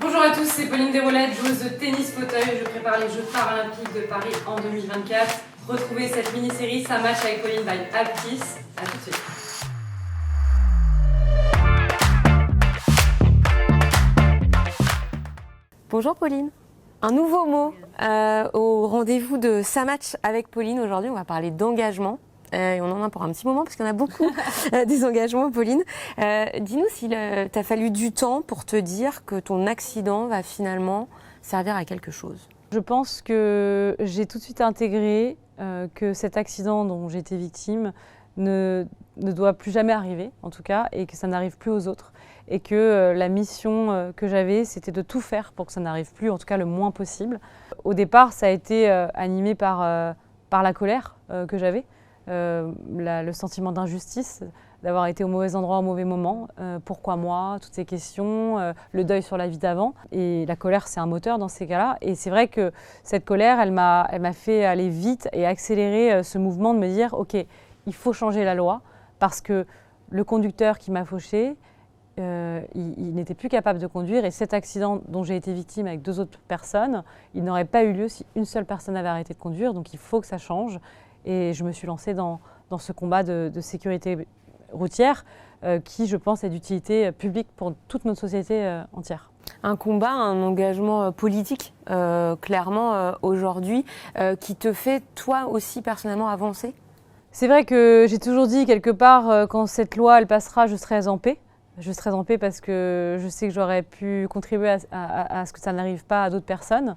Bonjour à tous, c'est Pauline Desroulettes, joueuse de tennis fauteuil. Je prépare les Jeux paralympiques de Paris en 2024. Retrouvez cette mini-série Ça match avec Pauline by Altis. A tout de suite. Bonjour Pauline. Un nouveau mot au rendez-vous de Ça match avec Pauline. Aujourd'hui, on va parler d'engagement. Et on en a pour un petit moment parce qu'il y en a beaucoup des engagements, Pauline. Dis-nous s'il t'a fallu du temps pour te dire que ton accident va finalement servir à quelque chose. Je pense que j'ai tout de suite intégré que cet accident dont j'ai été victime ne doit plus jamais arriver, en tout cas, et que ça n'arrive plus aux autres. Et que la mission que j'avais, c'était de tout faire pour que ça n'arrive plus, en tout cas le moins possible. Au départ, ça a été animé par la colère que j'avais. Le sentiment d'injustice, d'avoir été au mauvais endroit au mauvais moment, pourquoi moi, toutes ces questions, le deuil sur la vie d'avant. Et la colère, c'est un moteur dans ces cas-là. Et c'est vrai que cette colère, elle m'a fait aller vite et accélérer ce mouvement de me dire, ok, il faut changer la loi parce que le conducteur qui m'a fauché, il n'était plus capable de conduire et cet accident dont j'ai été victime avec 2 autres personnes, il n'aurait pas eu lieu si une seule personne avait arrêté de conduire. Donc il faut que ça change. Et je me suis lancée dans ce combat de sécurité routière qui, je pense, est d'utilité publique pour toute notre société entière. Un combat, un engagement politique, clairement, aujourd'hui, qui te fait, toi aussi, personnellement, avancer ? C'est vrai que j'ai toujours dit, quelque part, quand cette loi elle passera, je serai en paix. Je serai en paix parce que je sais que j'aurais pu contribuer à ce que ça n'arrive pas à d'autres personnes.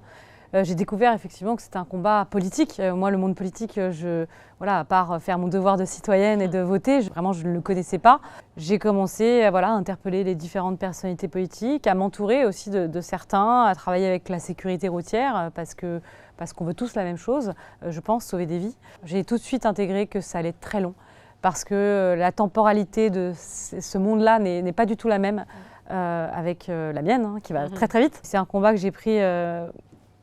J'ai découvert effectivement que c'était un combat politique. Moi, le monde politique, à part faire mon devoir de citoyenne et de voter, vraiment, je ne le connaissais pas. J'ai commencé à interpeller les différentes personnalités politiques, à m'entourer aussi de certains, à travailler avec la sécurité routière, parce qu'on veut tous la même chose, je pense, sauver des vies. J'ai tout de suite intégré que ça allait être très long, parce que la temporalité de ce monde-là n'est pas du tout la même avec la mienne, qui va très très vite. C'est un combat que j'ai pris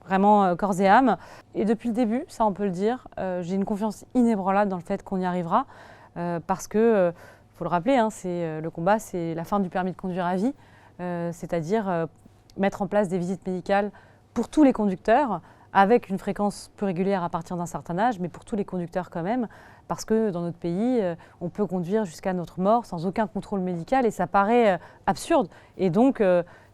vraiment corps et âme. Et depuis le début, ça on peut le dire, j'ai une confiance inébranlable dans le fait qu'on y arrivera, parce que, faut le rappeler, le combat, c'est la fin du permis de conduire à vie, c'est-à-dire mettre en place des visites médicales pour tous les conducteurs, avec une fréquence plus régulière à partir d'un certain âge, mais pour tous les conducteurs quand même, parce que dans notre pays, on peut conduire jusqu'à notre mort sans aucun contrôle médical et ça paraît absurde. Et donc,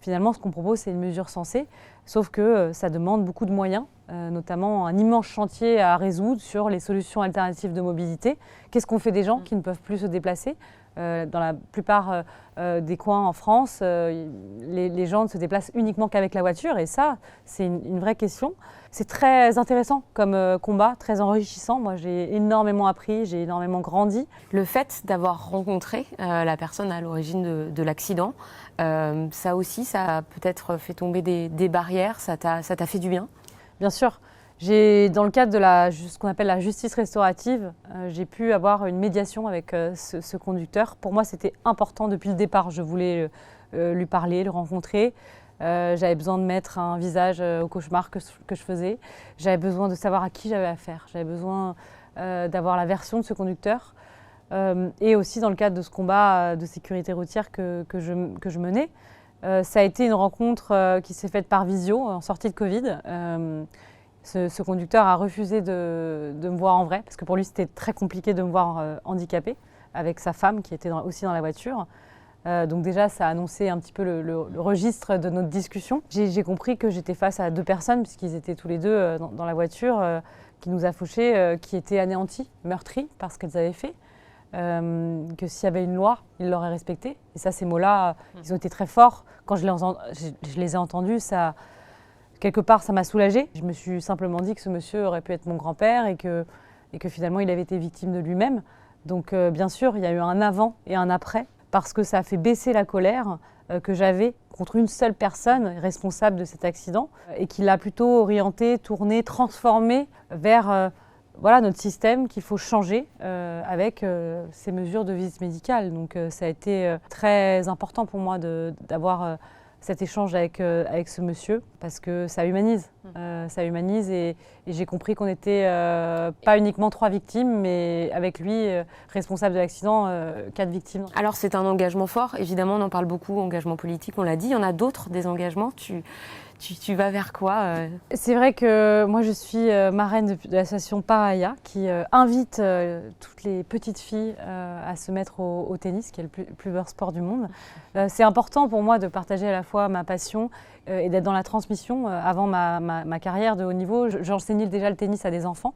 finalement, ce qu'on propose, c'est une mesure sensée, sauf que ça demande beaucoup de moyens, notamment un immense chantier à résoudre sur les solutions alternatives de mobilité. Qu'est-ce qu'on fait des gens qui ne peuvent plus se déplacer ? Dans la plupart des coins en France, les gens ne se déplacent uniquement qu'avec la voiture et ça, c'est une vraie question. C'est très intéressant comme combat, très enrichissant. Moi, j'ai énormément appris, j'ai énormément grandi. Le fait d'avoir rencontré la personne à l'origine de l'accident, ça aussi, ça a peut-être fait tomber des barrières, ça t'a fait du bien ? Bien sûr. Dans le cadre de ce qu'on appelle la justice restaurative, j'ai pu avoir une médiation avec ce conducteur. Pour moi, c'était important depuis le départ. Je voulais lui parler, le rencontrer. J'avais besoin de mettre un visage au cauchemar que je faisais. J'avais besoin de savoir à qui j'avais affaire. J'avais besoin d'avoir la version de ce conducteur. Et aussi dans le cadre de ce combat de sécurité routière que je menais. Ça a été une rencontre qui s'est faite par visio en sortie de Covid. Ce conducteur a refusé de me voir en vrai, parce que pour lui, c'était très compliqué de me voir handicapée, avec sa femme qui était aussi dans la voiture. Donc déjà, ça a annoncé un petit peu le registre de notre discussion. J'ai compris que j'étais face à 2 personnes, puisqu'ils étaient tous les 2 dans la voiture, qui nous a fauchés, qui étaient anéantis, meurtris par ce qu'elles avaient fait. Que s'il y avait une loi, ils l'auraient respectée. Et ça, ces mots-là, ils ont été très forts. Quand je les ai entendus, quelque part, ça m'a soulagée. Je me suis simplement dit que ce monsieur aurait pu être mon grand-père et que finalement, il avait été victime de lui-même. Donc, bien sûr, il y a eu un avant et un après, parce que ça a fait baisser la colère que j'avais contre une seule personne responsable de cet accident et qui l'a plutôt orienté, tourné, transformé vers notre système qu'il faut changer avec ces mesures de visite médicale. Donc, ça a été très important pour moi d'avoir cet échange avec ce monsieur parce que ça humanise. Et j'ai compris qu'on n'était pas uniquement 3 victimes, mais avec lui, responsable de l'accident, 4 victimes. Alors c'est un engagement fort, évidemment on en parle beaucoup, engagement politique, on l'a dit. Il y en a d'autres des engagements, tu vas vers quoi C'est vrai que moi je suis marraine de l'association Paraya qui invite toutes les petites filles à se mettre au tennis, qui est le plus beau sport du monde. C'est important pour moi de partager à la fois ma passion et d'être dans la transmission. Avant ma carrière de haut niveau, j'enseignais déjà le tennis à des enfants.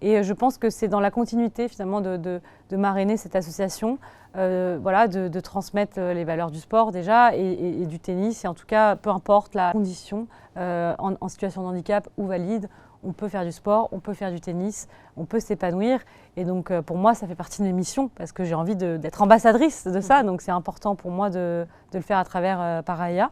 Et je pense que c'est dans la continuité finalement de marrainer cette association, voilà, de transmettre les valeurs du sport déjà et du tennis. Et en tout cas, peu importe la condition, en situation de handicap ou valide, on peut faire du sport, on peut faire du tennis, on peut s'épanouir. Et donc pour moi, ça fait partie de mes missions parce que j'ai envie d'être ambassadrice de ça. Donc c'est important pour moi de le faire à travers Paraya.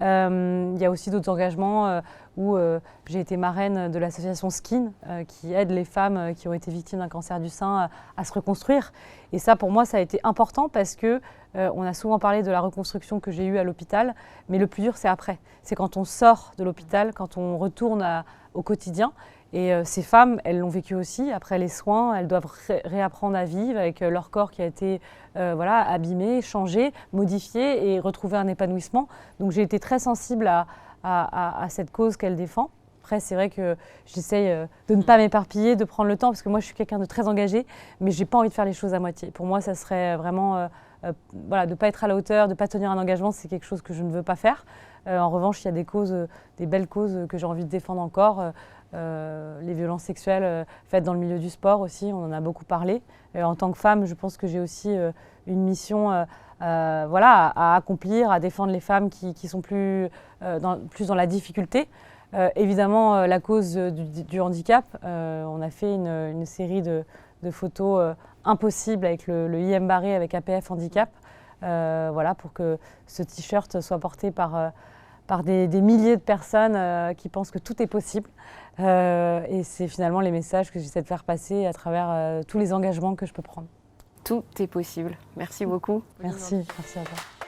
Il y a aussi d'autres engagements où j'ai été marraine de l'association Skin qui aide les femmes qui ont été victimes d'un cancer du sein à se reconstruire. Et ça, pour moi, ça a été important parce que on a souvent parlé de la reconstruction que j'ai eue à l'hôpital, mais le plus dur, c'est après. C'est quand on sort de l'hôpital, quand on retourne au quotidien. Et ces femmes, elles l'ont vécu aussi. Après les soins, elles doivent réapprendre à vivre avec leur corps qui a été voilà, abîmé, changé, modifié et retrouver un épanouissement. Donc j'ai été très sensible à cette cause qu'elle défend. Après, c'est vrai que j'essaye de ne pas m'éparpiller, de prendre le temps, parce que moi, je suis quelqu'un de très engagé, mais je n'ai pas envie de faire les choses à moitié. Pour moi, ça serait vraiment voilà, de ne pas être à la hauteur, de ne pas tenir un engagement, c'est quelque chose que je ne veux pas faire. En revanche, il y a des causes, des belles causes que j'ai envie de défendre encore. Les violences sexuelles faites dans le milieu du sport aussi, on en a beaucoup parlé. En tant que femme, je pense que j'ai aussi une mission voilà, à accomplir, à défendre les femmes qui sont plus dans la difficulté. Évidemment, la cause du handicap, on a fait une série de photos impossibles avec le IM Barré avec APF Handicap, voilà, pour que ce t-shirt soit porté par des milliers de personnes qui pensent que tout est possible. Et c'est finalement les messages que j'essaie de faire passer à travers tous les engagements que je peux prendre. Tout est possible. Merci beaucoup. Merci à toi.